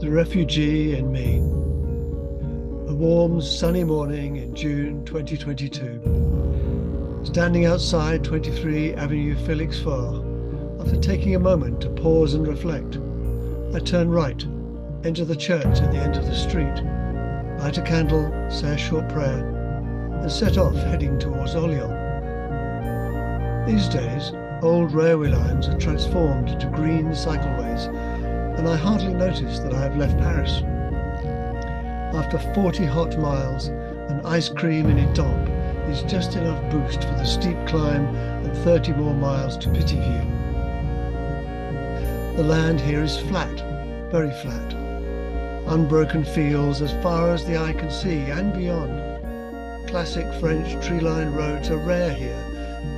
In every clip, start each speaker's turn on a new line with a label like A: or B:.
A: The Refugee in Me. A warm, sunny morning in June 2022. Standing outside 23 Avenue Felix Faure, after taking a moment to pause and reflect, I turn right, enter the church at the end of the street, light a candle, say a short prayer, and set off heading towards Orléans. These days, old railway lines are transformed into green cycleways, and I hardly notice that I have left Paris. After 40 hot miles, an ice cream in Étampes is just enough boost for the steep climb and 30 more miles to Pithiviers. The land here is flat, very flat. Unbroken fields as far as the eye can see and beyond. Classic French tree-lined roads are rare here,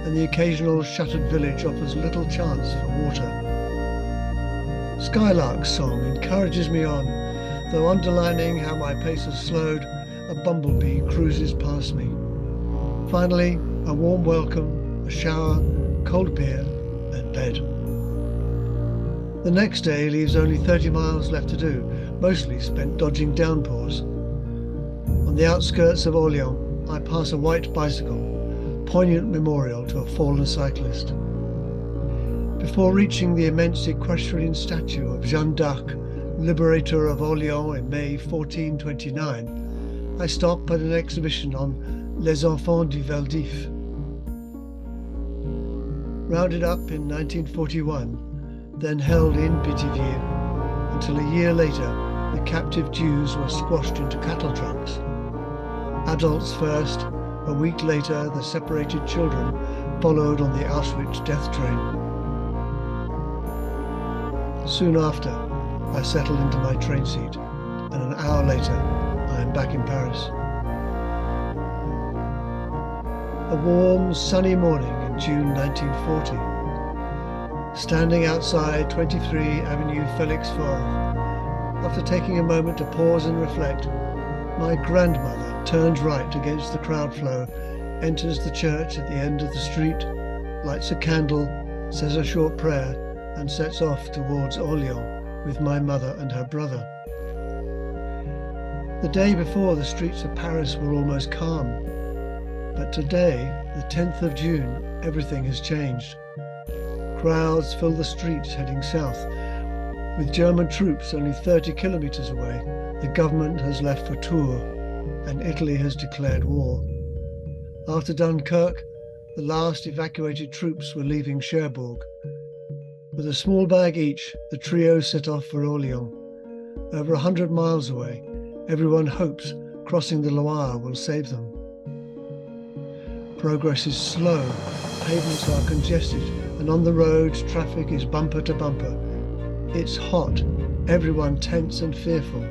A: and the occasional shuttered village offers little chance for water. Skylark's song encourages me on, though underlining how my pace has slowed, a bumblebee cruises past me. Finally, a warm welcome, a shower, cold beer, and bed. The next day leaves only 30 miles left to do, mostly spent dodging downpours. On the outskirts of Orléans, I pass a white bicycle, poignant memorial to a fallen cyclist. Before reaching the immense equestrian statue of Jeanne d'Arc, liberator of Orléans in May 1429, I stop at an exhibition on Les Enfants du Veldiv. Rounded up in 1941, then held in Pithiviers, until a year later the captive Jews were squashed into cattle trucks. Adults first, a week later the separated children followed on the Auschwitz death train. Soon after, I settled into my train seat, and an hour later, I am back in Paris. A warm, sunny morning in June 1940. Standing outside 23 Avenue Felix Faure, after taking a moment to pause and reflect, my grandmother turns right against the crowd flow, enters the church at the end of the street, lights a candle, says a short prayer, and sets off towards Orléans with my mother and her brother. The day before, the streets of Paris were almost calm. But today, the 10th of June, everything has changed. Crowds fill the streets heading south. With German troops only 30 kilometers away, the government has left for Tours, and Italy has declared war. After Dunkirk, the last evacuated troops were leaving Cherbourg. With a small bag each, the trio set off for Orléans. Over 100 miles away, everyone hopes crossing the Loire will save them. Progress is slow, pavements are congested, and on the roads traffic is bumper to bumper. It's hot, everyone tense and fearful.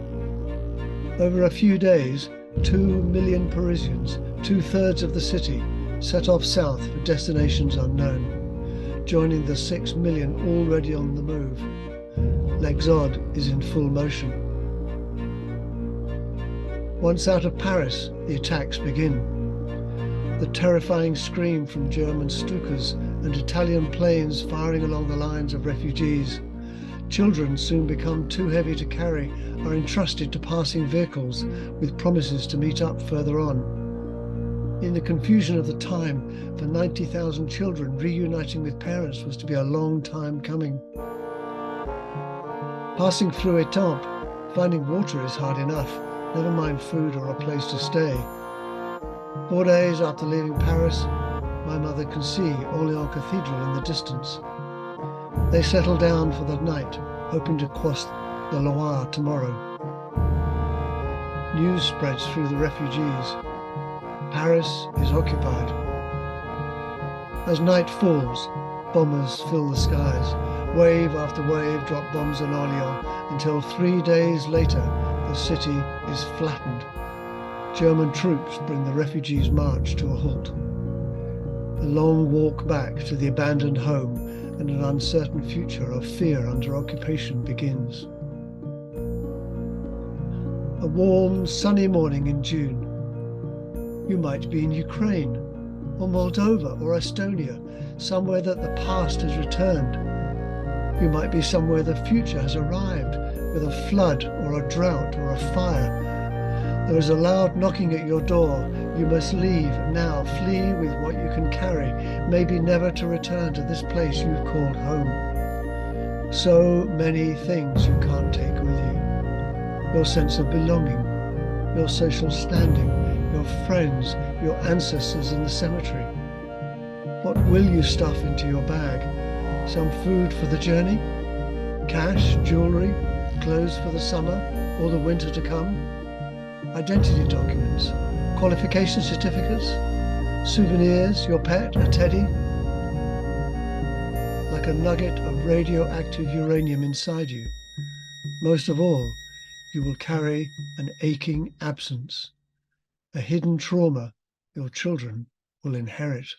A: Over a few days, 2 million Parisians, 2/3 of the city, set off south for destinations unknown, joining the 6 million already on the move. L'Exode is in full motion. Once out of Paris, the attacks begin. The terrifying scream from German Stukas and Italian planes firing along the lines of refugees. Children soon become too heavy to carry, are entrusted to passing vehicles with promises to meet up further on. In the confusion of the time, for 90,000 children, reuniting with parents was to be a long time coming. Passing through Étampes, finding water is hard enough, never mind food or a place to stay. 4 days after leaving Paris, my mother can see Orléans Cathedral in the distance. They settle down for the night, hoping to cross the Loire tomorrow. News spreads through the refugees. Paris is occupied. As night falls, bombers fill the skies. Wave after wave drop bombs on Orléans until 3 days later the city is flattened. German troops bring the refugees' march to a halt. The long walk back to the abandoned home and an uncertain future of fear under occupation begins. A warm, sunny morning in June. You might be in Ukraine, or Moldova, or Estonia, somewhere that the past has returned. You might be somewhere the future has arrived, with a flood or a drought or a fire. There is a loud knocking at your door. You must leave now. Flee with what you can carry, maybe never to return to this place you've called home. So many things you can't take with you. Your sense of belonging, your social standing, your friends, your ancestors in the cemetery. What will you stuff into your bag? Some food for the journey? Cash, jewelry, clothes for the summer or the winter to come? Identity documents, qualification certificates, souvenirs, your pet, a teddy? Like a nugget of radioactive uranium inside you. Most of all, you will carry an aching absence, a hidden trauma your children will inherit.